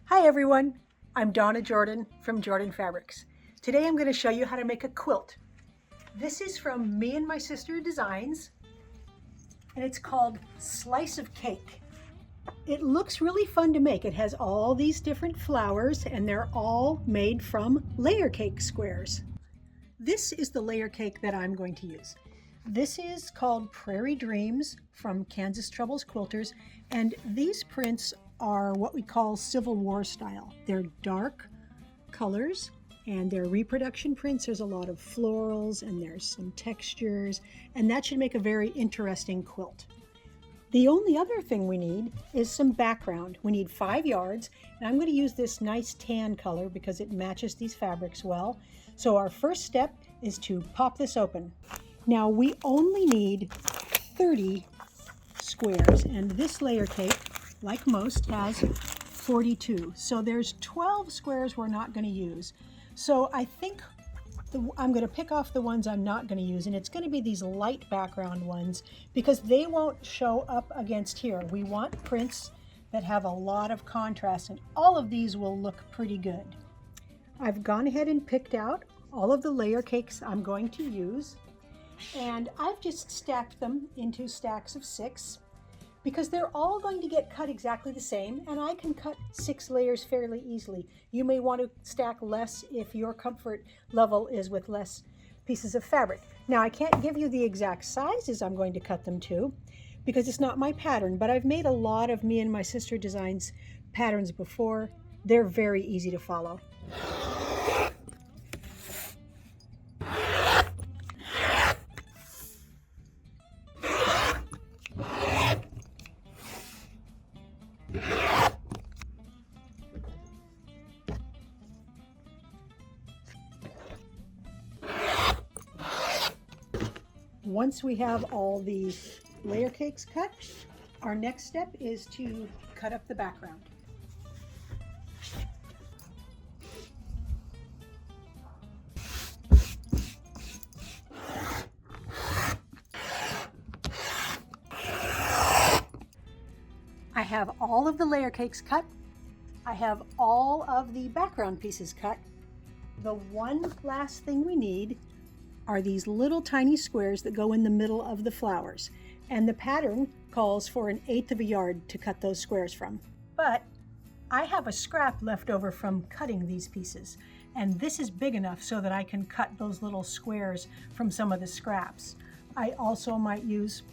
Hi everyone, I'm Donna Jordan from Jordan Fabrics. Today I'm going to show you how to make a quilt. This is from me and my sister Designs, and it's called Slice of Cake. It looks really fun to make. It has all these different flowers and they're all made from layer cake squares. This is the layer cake that I'm going to use. This is called Prairie Dreams from Kansas Troubles Quilters, and these prints are what we call Civil War style. They're dark colors and they're reproduction prints. There's a lot of florals and there's some textures, and that should make a very interesting quilt. The only other thing we need is some background. We need 5 yards, and I'm going to use this nice tan color because it matches these fabrics well. So our first step is to pop this open. Now we only need 30 squares, and this layer cake, like most, has 42. So there's 12 squares we're not going to use. So I think I'm going to pick off the ones I'm not going to use, and it's going to be these light background ones because they won't show up against here. We want prints that have a lot of contrast, and all of these will look pretty good. I've gone ahead and picked out all of the layer cakes I'm going to use, and I've just stacked them into stacks of 6 because they're all going to get cut exactly the same, and I can cut 6 layers fairly easily. You may want to stack less if your comfort level is with less pieces of fabric. Now I can't give you the exact sizes I'm going to cut them to because it's not my pattern, but I've made a lot of me and my sister Designs patterns before. They're very easy to follow. Once we have all these layer cakes cut, our next step is to cut up the background. I have all of the layer cakes cut. I have all of the background pieces cut. The one last thing we need are these little tiny squares that go in the middle of the flowers. And the pattern calls for 1/8 of a yard to cut those squares from. But I have a scrap left over from cutting these pieces. And this is big enough so that I can cut those little squares from some of the scraps. I also might use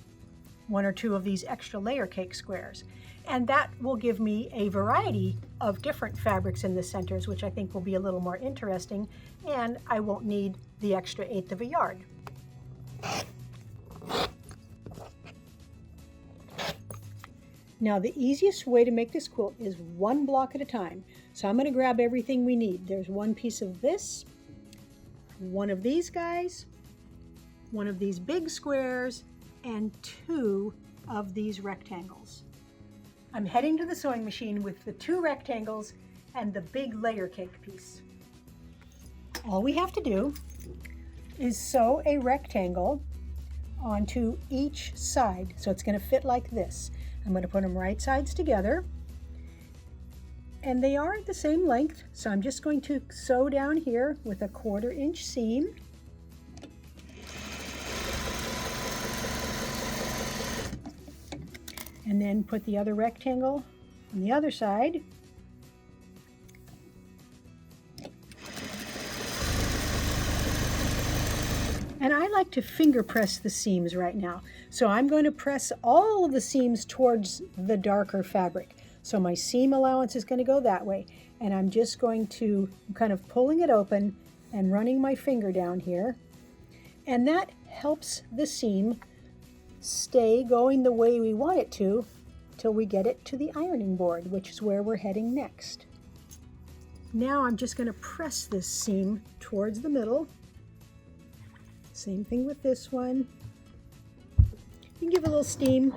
1 or 2 of these extra layer cake squares. And that will give me a variety of different fabrics in the centers, which I think will be a little more interesting, and I won't need the extra 1/8 of a yard. Now the easiest way to make this quilt is 1 block at a time. So I'm going to grab everything we need. There's 1 piece of this, 1 of these guys, 1 of these big squares, and 2 of these rectangles. I'm heading to the sewing machine with the 2 rectangles and the big layer cake piece. All we have to do is sew a rectangle onto each side. So it's going to fit like this. I'm going to put them right sides together. And they are the same length. So I'm just going to sew down here with a 1/4 inch seam. And then put the other rectangle on the other side. And I like to finger press the seams right now. So I'm going to press all of the seams towards the darker fabric. So my seam allowance is going to go that way. And I'm just going to kind of pulling it open and running my finger down here. And that helps the seam stay going the way we want it to till we get it to the ironing board, which is where we're heading next. Now I'm just going to press this seam towards the middle. Same thing with this one. You can give it a little steam.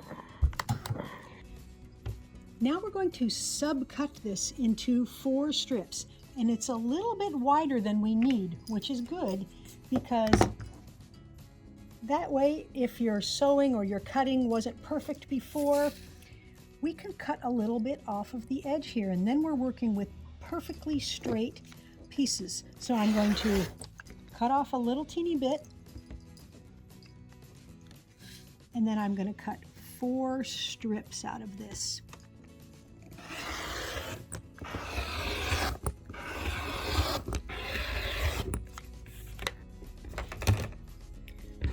Now we're going to subcut this into 4 strips, and it's a little bit wider than we need, which is good because that way if your sewing or your cutting wasn't perfect before, we can cut a little bit off of the edge here, and then we're working with perfectly straight pieces. So I'm going to cut off a little teeny bit, and then I'm going to cut 4 strips out of this.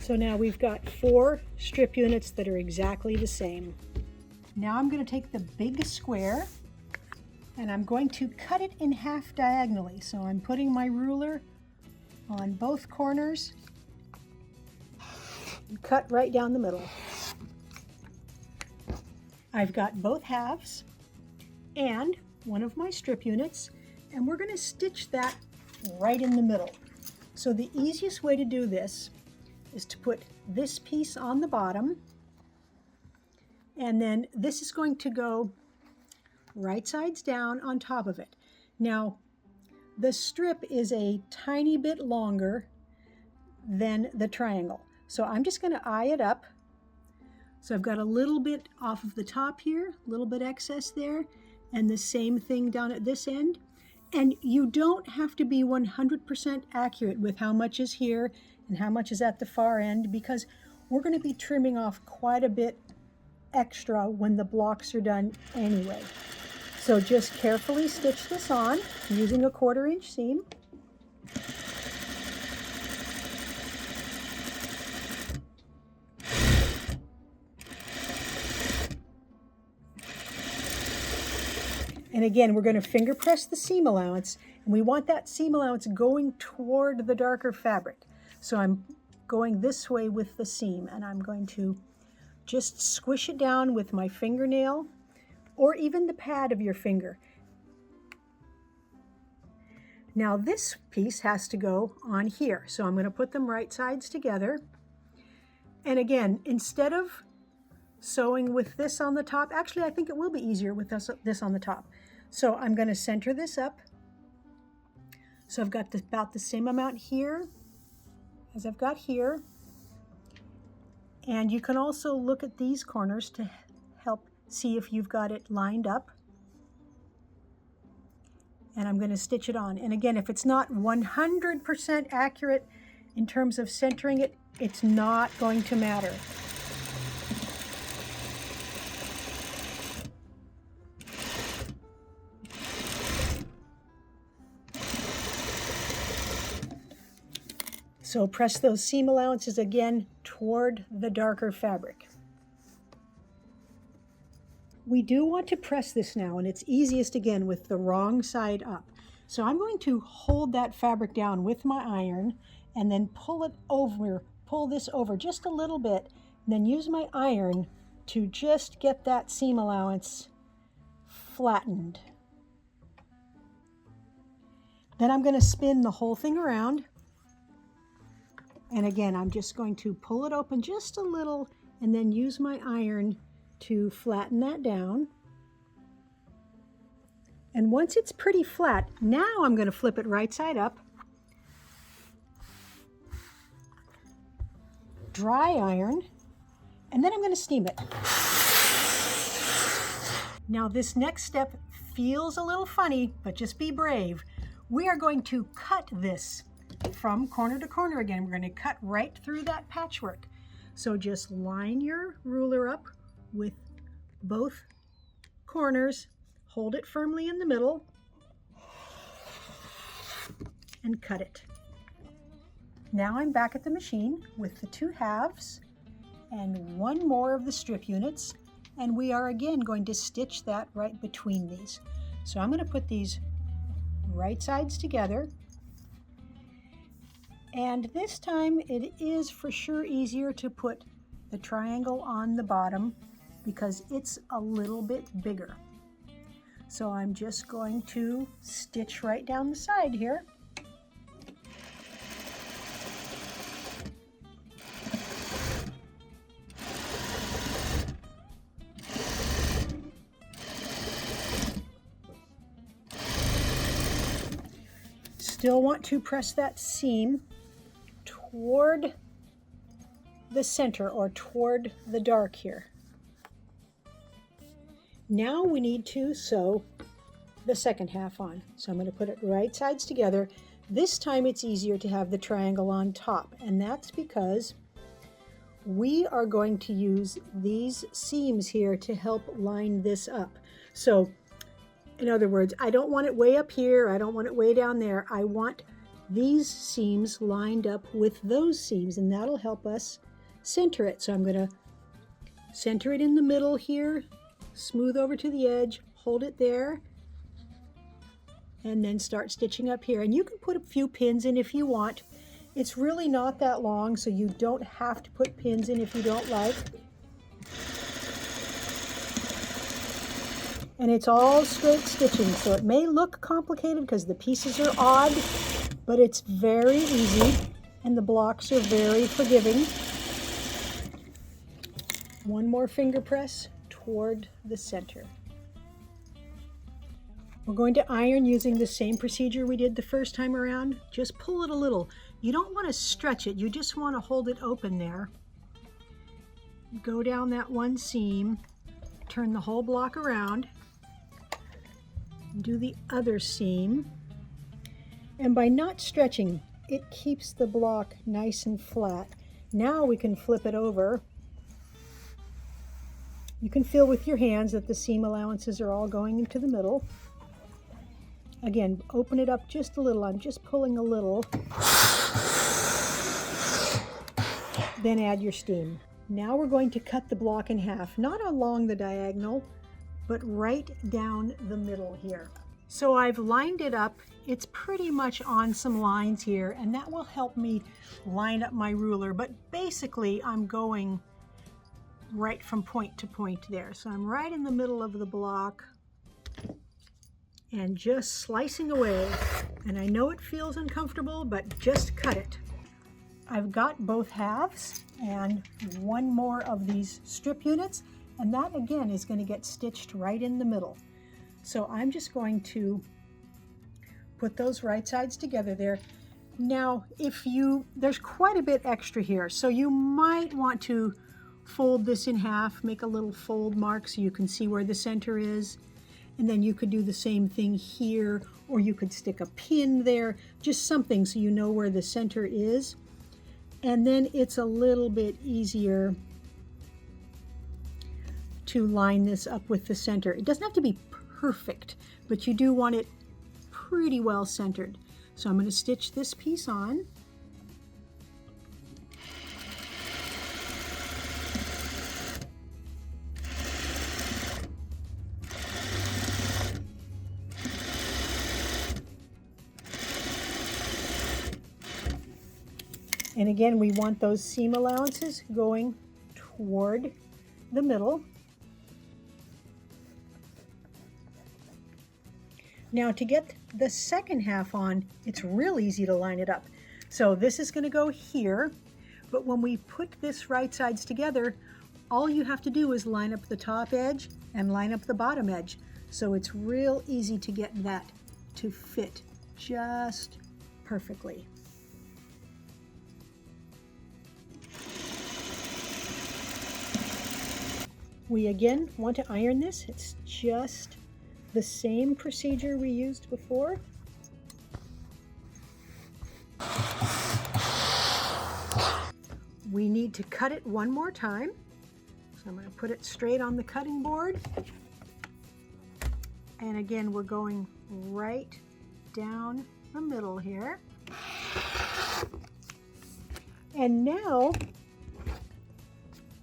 So now we've got 4 strip units that are exactly the same. Now I'm going to take the big square and I'm going to cut it in half diagonally. So I'm putting my ruler on both corners and cut right down the middle. I've got both halves and one of my strip units, and we're going to stitch that right in the middle. So the easiest way to do this is to put this piece on the bottom, and then this is going to go right sides down on top of it. Now, the strip is a tiny bit longer than the triangle, so I'm just going to eye it up. So I've got a little bit off of the top here, a little bit excess there, and the same thing down at this end. And you don't have to be 100% accurate with how much is here and how much is at the far end, because we're going to be trimming off quite a bit extra when the blocks are done anyway. So just carefully stitch this on using a 1/4 inch seam. And again, we're going to finger press the seam allowance, and we want that seam allowance going toward the darker fabric. So I'm going this way with the seam, and I'm going to just squish it down with my fingernail or even the pad of your finger. Now this piece has to go on here, so I'm going to put them right sides together. And again, instead of sewing with this on the top, actually I think it will be easier with this on the top. So I'm going to center this up. So I've got about the same amount here as I've got here. And you can also look at these corners to help see if you've got it lined up. And I'm going to stitch it on. And again, if it's not 100% accurate in terms of centering it, it's not going to matter. So press those seam allowances again toward the darker fabric. We do want to press this now, and it's easiest again with the wrong side up. So I'm going to hold that fabric down with my iron and then pull this over just a little bit, and then use my iron to just get that seam allowance flattened. Then I'm going to spin the whole thing around. And again, I'm just going to pull it open just a little and then use my iron to flatten that down. And once it's pretty flat, now I'm going to flip it right side up, dry iron, and then I'm going to steam it. Now this next step feels a little funny, but just be brave. We are going to cut this from corner to corner again. We're going to cut right through that patchwork. So just line your ruler up with both corners, hold it firmly in the middle, and cut it. Now I'm back at the machine with the 2 halves and one more of the strip units, and we are again going to stitch that right between these. So I'm going to put these right sides together. And this time it is for sure easier to put the triangle on the bottom because it's a little bit bigger. So I'm just going to stitch right down the side here. Still want to press that seam toward the center or toward the dark here. Now we need to sew the second half on. So I'm going to put it right sides together. This time it's easier to have the triangle on top, and that's because we are going to use these seams here to help line this up. So in other words, I don't want it way up here, I don't want it way down there. I want these seams lined up with those seams, and that'll help us center it. So I'm going to center it in the middle here, smooth over to the edge, hold it there, and then start stitching up here. And you can put a few pins in if you want. It's really not that long, so you don't have to put pins in if you don't like. And it's all straight stitching, so it may look complicated because the pieces are odd, but it's very easy and the blocks are very forgiving. One more finger press toward the center. We're going to iron using the same procedure we did the first time around. Just pull it a little. You don't want to stretch it, you just want to hold it open there. Go down that one seam, turn the whole block around, do the other seam, and by not stretching, it keeps the block nice and flat. Now we can flip it over. You can feel with your hands that the seam allowances are all going into the middle. Again, open it up just a little. I'm just pulling a little. Then add your seam. Now we're going to cut the block in half, not along the diagonal, but right down the middle here. So I've lined it up. It's pretty much on some lines here, and that will help me line up my ruler. But basically, I'm going right from point to point there. So I'm right in the middle of the block and just slicing away. And I know it feels uncomfortable, but just cut it. I've got both halves and one more of these strip units, and that again is going to get stitched right in the middle. So I'm just going to put those right sides together there. Now, there's quite a bit extra here, so you might want to fold this in half, make a little fold mark so you can see where the center is. And then you could do the same thing here, or you could stick a pin there, just something so you know where the center is. And then it's a little bit easier to line this up with the center. It doesn't have to be perfect, but you do want it pretty well centered. So I'm going to stitch this piece on. And again, we want those seam allowances going toward the middle. Now to get the second half on, it's real easy to line it up. So this is going to go here, but when we put this right sides together, all you have to do is line up the top edge and line up the bottom edge. So it's real easy to get that to fit just perfectly. We again want to iron this. It's just the same procedure we used before. We need to cut it one more time. So I'm going to put it straight on the cutting board. And again, we're going right down the middle here. And now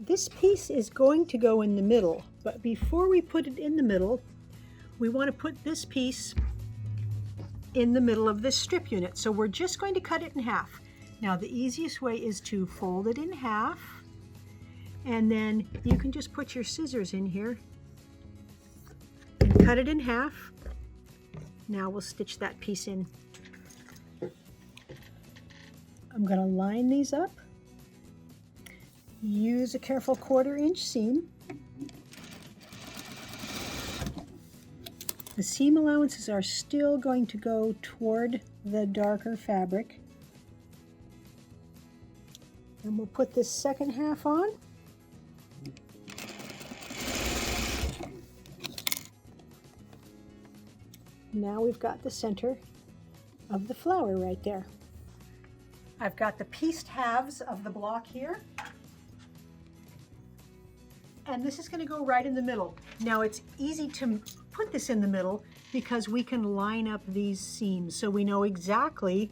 this piece is going to go in the middle, but before we put it in the middle, we want to put this piece in the middle of this strip unit. So we're just going to cut it in half. Now the easiest way is to fold it in half, and then you can just put your scissors in here and cut it in half. Now we'll stitch that piece in. I'm going to line these up. Use a careful 1/4 inch seam. The seam allowances are still going to go toward the darker fabric. And we'll put this second half on. Now we've got the center of the flower right there. I've got the pieced halves of the block here. And this is going to go right in the middle. Now it's easy to put this in the middle because we can line up these seams so we know exactly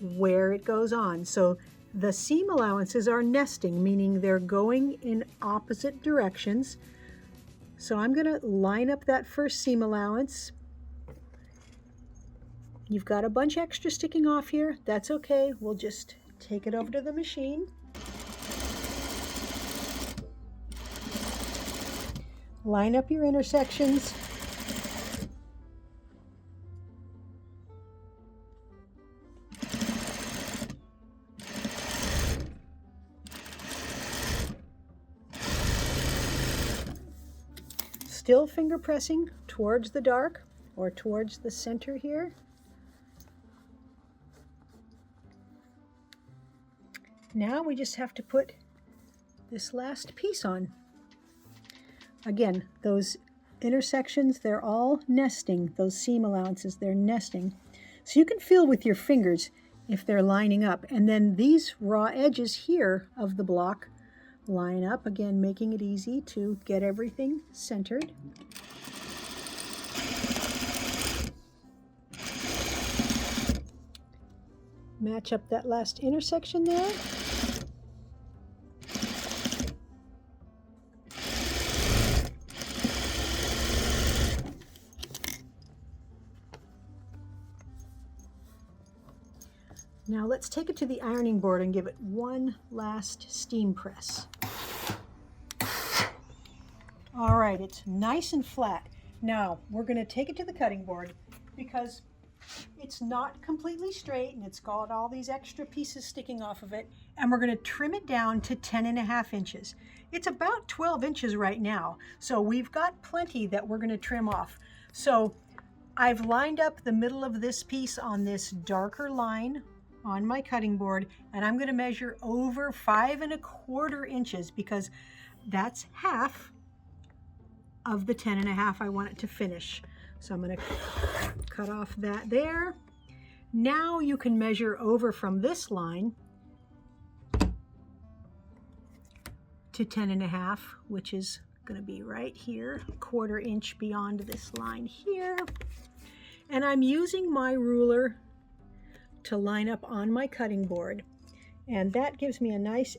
where it goes on. So the seam allowances are nesting, meaning they're going in opposite directions. So I'm going to line up that first seam allowance. You've got a bunch extra sticking off here. That's okay. We'll just take it over to the machine. Line up your intersections. Still finger pressing towards the dark or towards the center here. Now we just have to put this last piece on. Again, those intersections, they're all nesting. Those seam allowances, they're nesting. So you can feel with your fingers if they're lining up. And then these raw edges here of the block line up, again, making it easy to get everything centered. Match up that last intersection there. Now let's take it to the ironing board and give it one last steam press. All right, it's nice and flat. Now we're going to take it to the cutting board because it's not completely straight and it's got all these extra pieces sticking off of it, and we're going to trim it down to 10.5 inches. It's about 12 inches right now, so we've got plenty that we're going to trim off. So I've lined up the middle of this piece on this darker line on my cutting board, and I'm going to measure over 5.25 inches because that's half of the 10.5 I want it to finish. So I'm going to cut off that there. Now you can measure over from this line to 10.5, which is going to be right here, 1/4 inch beyond this line here. And I'm using my ruler to line up on my cutting board, and that gives me a nice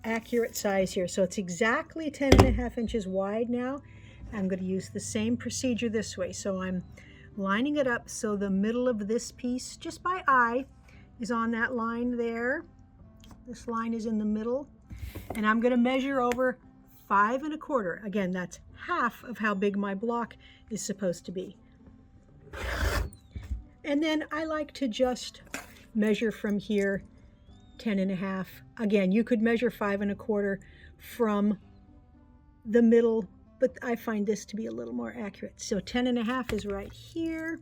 accurate size here. So it's exactly 10.5 inches wide now. I'm going to use the same procedure this way. So I'm lining it up so the middle of this piece, just by eye, is on that line there. This line is in the middle, and I'm going to measure over 5.25. Again, that's half of how big my block is supposed to be. And then I like to just measure from here 10.5. Again, you could measure 5.25 from the middle, but I find this to be a little more accurate. So 10.5 is right here.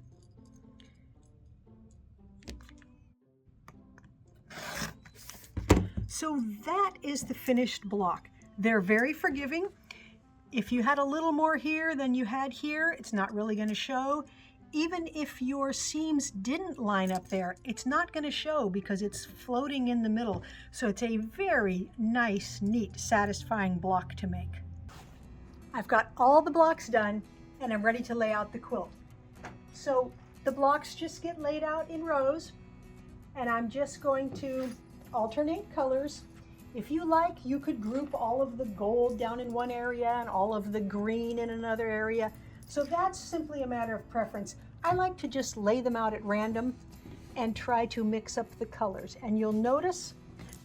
So that is the finished block. They're very forgiving. If you had a little more here than you had here, it's not really going to show. Even if your seams didn't line up there, it's not going to show because it's floating in the middle. So it's a very nice, neat, satisfying block to make. I've got all the blocks done and I'm ready to lay out the quilt. So the blocks just get laid out in rows, and I'm just going to alternate colors. If you like, you could group all of the gold down in one area and all of the green in another area. So that's simply a matter of preference. I like to just lay them out at random and try to mix up the colors. And you'll notice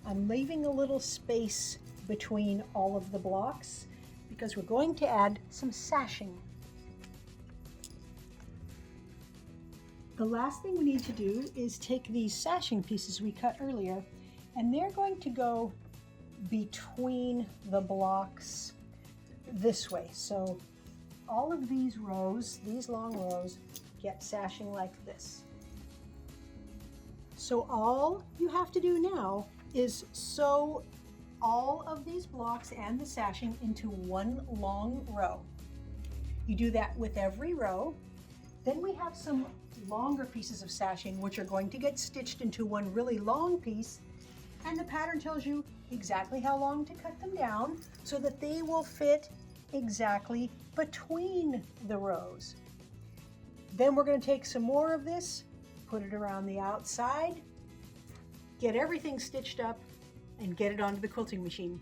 I'm leaving a little space between all of the blocks because we're going to add some sashing. The last thing we need to do is take these sashing pieces we cut earlier, and they're going to go between the blocks this way. So all of these rows, these long rows, get sashing like this. So all you have to do now is sew all of these blocks and the sashing into one long row. You do that with every row. Then have some longer pieces of sashing which are going to get stitched into one really long piece, and the pattern tells you exactly how long to cut them down so that they will fit exactly between the rows. Then we're going to take some more of this, put it around the outside, get everything stitched up, and get it onto the quilting machine.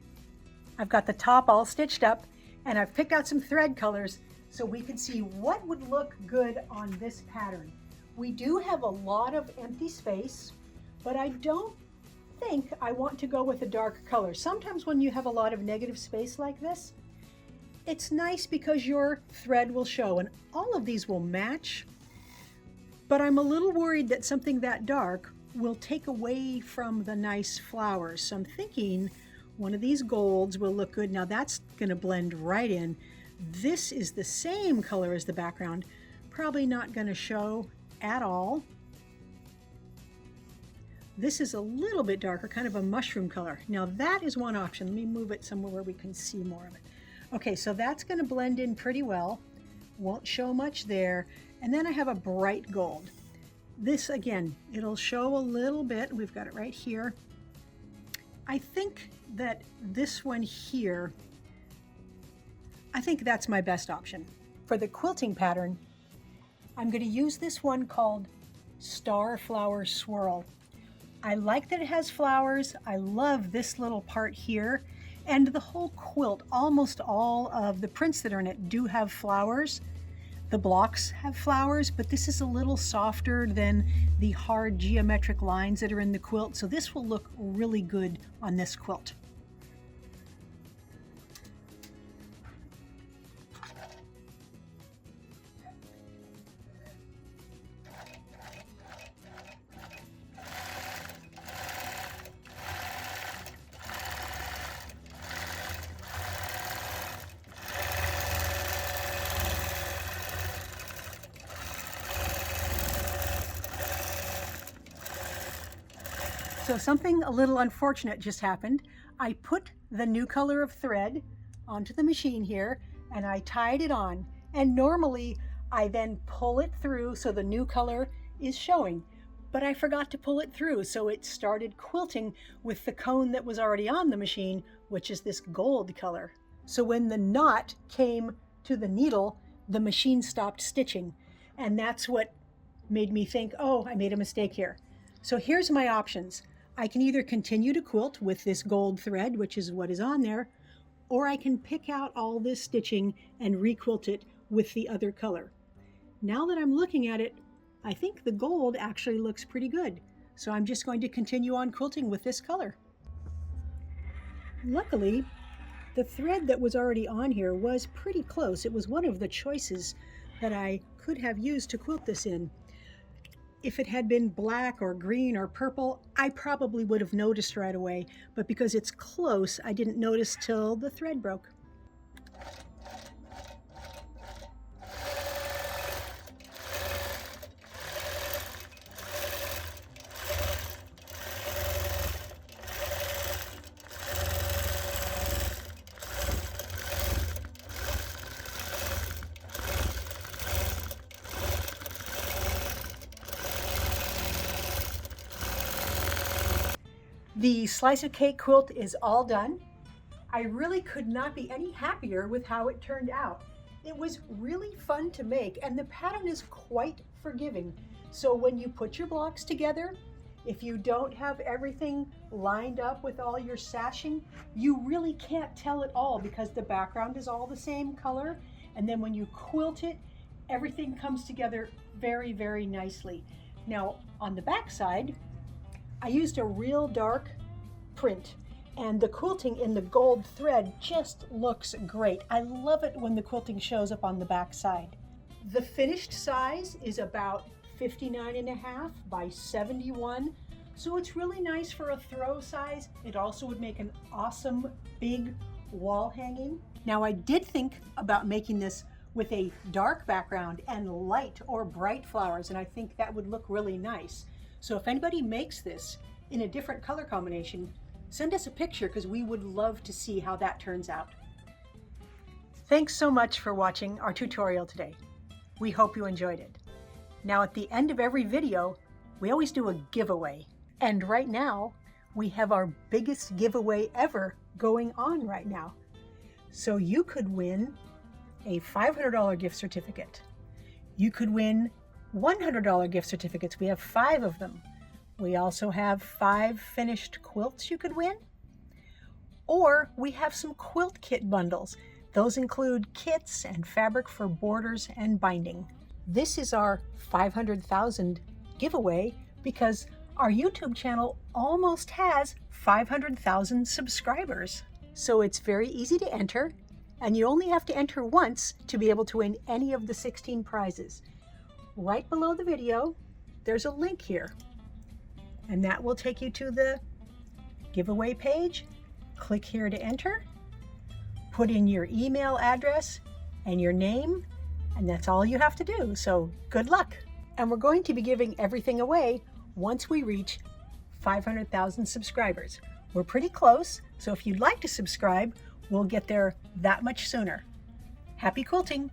I've got the top all stitched up, and I've picked out some thread colors so we can see what would look good on this pattern. We do have a lot of empty space, but I don't think I want to go with a dark color. Sometimes when you have a lot of negative space like this, it's nice because your thread will show, and all of these will match, but I'm a little worried that something that dark will take away from the nice flowers. So I'm thinking one of these golds will look good. Now that's going to blend right in. This is the same color as the background, probably not going to show at all. This is a little bit darker, kind of a mushroom color. Now that is one option. Let me move it somewhere where we can see more of it. Okay, so that's going to blend in pretty well. Won't show much there. And then I have a bright gold. This, again, it'll show a little bit. We've got it right here. I think that this one here, I think that's my best option. For the quilting pattern, I'm going to use this one called Starflower Swirl. I like that it has flowers. I love this little part here. And the whole quilt, almost all of the prints that are in it do have flowers. The blocks have flowers, but this is a little softer than the hard geometric lines that are in the quilt. So this will look really good on this quilt. So something a little unfortunate just happened. I put the new color of thread onto the machine here and I tied it on. And normally I then pull it through so the new color is showing. But I forgot to pull it through, so it started quilting with the cone that was already on the machine, which is this gold color. So when the knot came to the needle, the machine stopped stitching. And that's what made me think, oh, I made a mistake here. So here's my options. I can either continue to quilt with this gold thread, which is what is on there, or I can pick out all this stitching and requilt it with the other color. Now that I'm looking at it, I think the gold actually looks pretty good. So I'm just going to continue on quilting with this color. Luckily, the thread that was already on here was pretty close. It was one of the choices that I could have used to quilt this in. If it had been black or green or purple, I probably would have noticed right away, but because it's close, I didn't notice till the thread broke. The slice of cake quilt is all done. I really could not be any happier with how it turned out. It was really fun to make, and the pattern is quite forgiving. So when you put your blocks together, if you don't have everything lined up with all your sashing, you really can't tell it all because the background is all the same color. And then when you quilt it, everything comes together very, very nicely. Now on the back side, I used a real dark print, and the quilting in the gold thread just looks great. I love it when the quilting shows up on the back side. The finished size is about 59.5 by 71, so it's really nice for a throw size. It also would make an awesome big wall hanging. Now I did think about making this with a dark background and light or bright flowers, and I think that would look really nice. So if anybody makes this in a different color combination, send us a picture because we would love to see how that turns out. Thanks so much for watching our tutorial today. We hope you enjoyed it. Now at the end of every video, we always do a giveaway. And right now, we have our biggest giveaway ever going on right now. So you could win a $500 gift certificate. You could win $100 gift certificates. We have 5 of them. We also have 5 finished quilts you could win. Or we have some quilt kit bundles. Those include kits and fabric for borders and binding. This is our 500,000 giveaway because our YouTube channel almost has 500,000 subscribers. So it's very easy to enter, and you only have to enter once to be able to win any of the 16 prizes. Right below the video, there's a link here, and that will take you to the giveaway page. Click here to enter, put in your email address and your name, and that's all you have to do. So good luck. And we're going to be giving everything away once we reach 500,000 subscribers. We're pretty close, so if you'd like to subscribe, we'll get there that much sooner. Happy quilting!